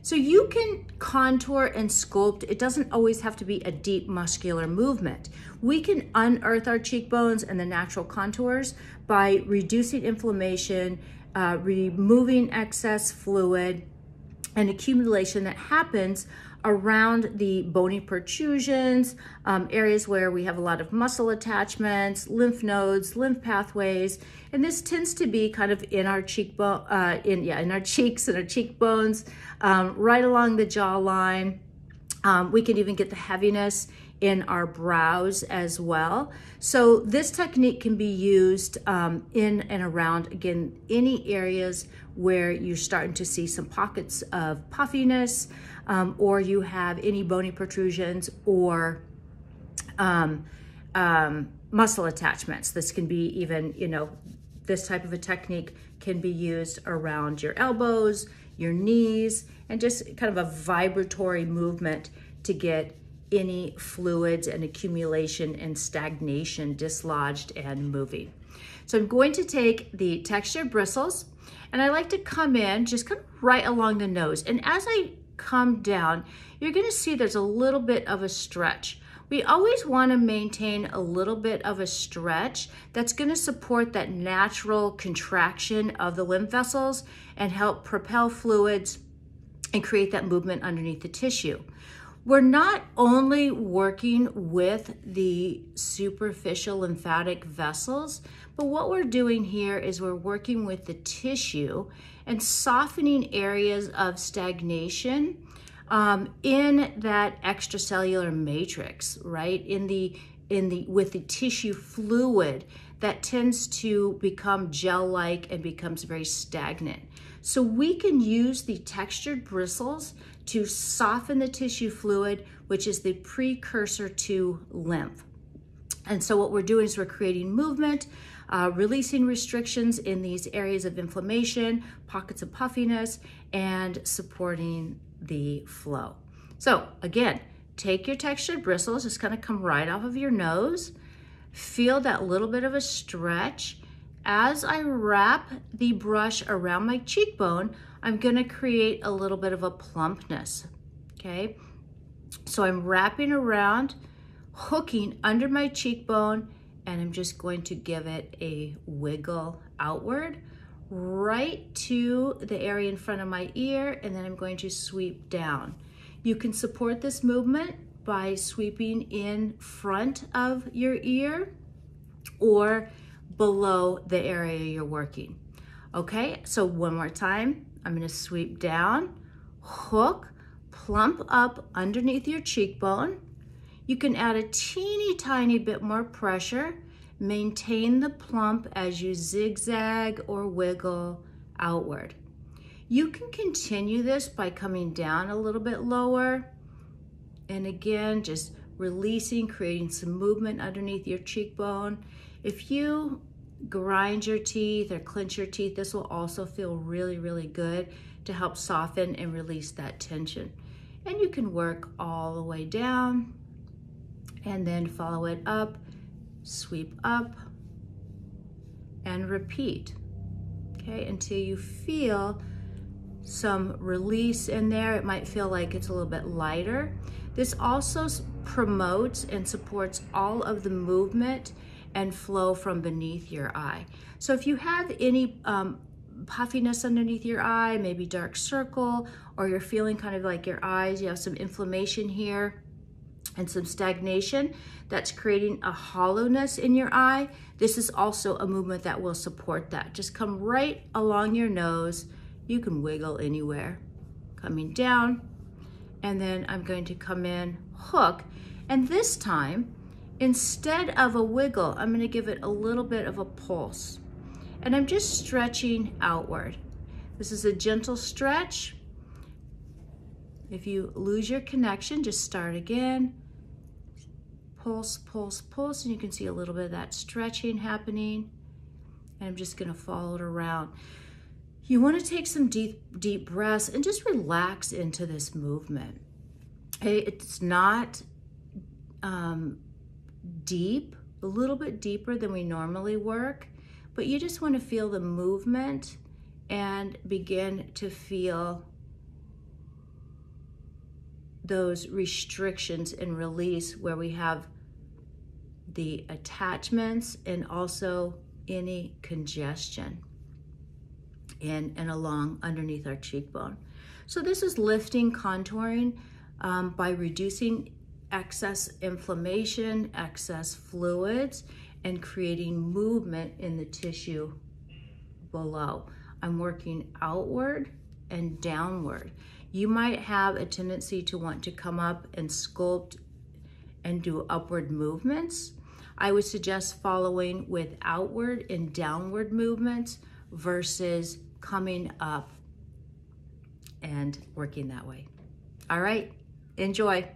So you can contour and sculpt. It doesn't always have to be a deep muscular movement. We can unearth our cheekbones and the natural contours by reducing inflammation, removing excess fluid and accumulation that happens around the bony protrusions, areas where we have a lot of muscle attachments, lymph nodes, lymph pathways, and this tends to be kind of in our cheekbone, in our cheeks and our cheekbones, right along the jawline. We can even get the heaviness in our brows as well. So this technique can be used in and around, again, any areas where you're starting to see some pockets of puffiness, or you have any bony protrusions or muscle attachments. This can be even, this type of a technique can be used around your elbows, your knees, and just kind of a vibratory movement to get any fluids and accumulation and stagnation dislodged and moving. So I'm going to take the textured bristles, and I like to come in just kind of right along the nose. And as I come down, you're going to see there's a little bit of a stretch. We always want to maintain a little bit of a stretch that's going to support that natural contraction of the lymph vessels and help propel fluids and create that movement underneath the tissue. We're not only working with the superficial lymphatic vessels, but what we're doing here is we're working with the tissue and softening areas of stagnation in that extracellular matrix, right? With the tissue fluid that tends to become gel-like and becomes very stagnant. So we can use the textured bristles to soften the tissue fluid, which is the precursor to lymph. And so what we're doing is we're creating movement, releasing restrictions in these areas of inflammation, pockets of puffiness, and supporting the flow. So again, take your textured bristles, just kind of come right off of your nose, feel that little bit of a stretch. As I wrap the brush around my cheekbone, I'm gonna create a little bit of a plumpness, okay? So I'm wrapping around, hooking under my cheekbone, and I'm just going to give it a wiggle outward, right to the area in front of my ear, and then I'm going to sweep down. You can support this movement by sweeping in front of your ear or below the area you're working. Okay, so one more time, I'm gonna sweep down, hook, plump up underneath your cheekbone. You can add a teeny tiny bit more pressure, maintain the plump as you zigzag or wiggle outward. You can continue this by coming down a little bit lower, and again, just releasing, creating some movement underneath your cheekbone. If you grind your teeth or clench your teeth, this will also feel really, really good to help soften and release that tension. And you can work all the way down and then follow it up, sweep up, and repeat, okay, until you feel some release in there. It might feel like it's a little bit lighter. This also promotes and supports all of the movement and flow from beneath your eye. So if you have any puffiness underneath your eye, maybe dark circle, or you're feeling kind of like your eyes, you have some inflammation here and some stagnation that's creating a hollowness in your eye, this is also a movement that will support that. Just come right along your nose. You can wiggle anywhere. Coming down, and then I'm going to come in, hook, and this time, instead of a wiggle, I'm going to give it a little bit of a pulse. And I'm just stretching outward. This is a gentle stretch. If you lose your connection, just start again. Pulse, pulse, pulse, and you can see a little bit of that stretching happening. And I'm just going to follow it around. You want to take some deep breaths and just relax into this movement. Okay, it's not deep, a little bit deeper than we normally work, but you just want to feel the movement and begin to feel those restrictions and release where we have the attachments and also any congestion in and along underneath our cheekbone. So this is lifting, contouring by reducing excess inflammation, excess fluids, and creating movement in the tissue below. I'm working outward and downward. You might have a tendency to want to come up and sculpt and do upward movements. I would suggest following with outward and downward movements versus coming up and working that way. All right, enjoy.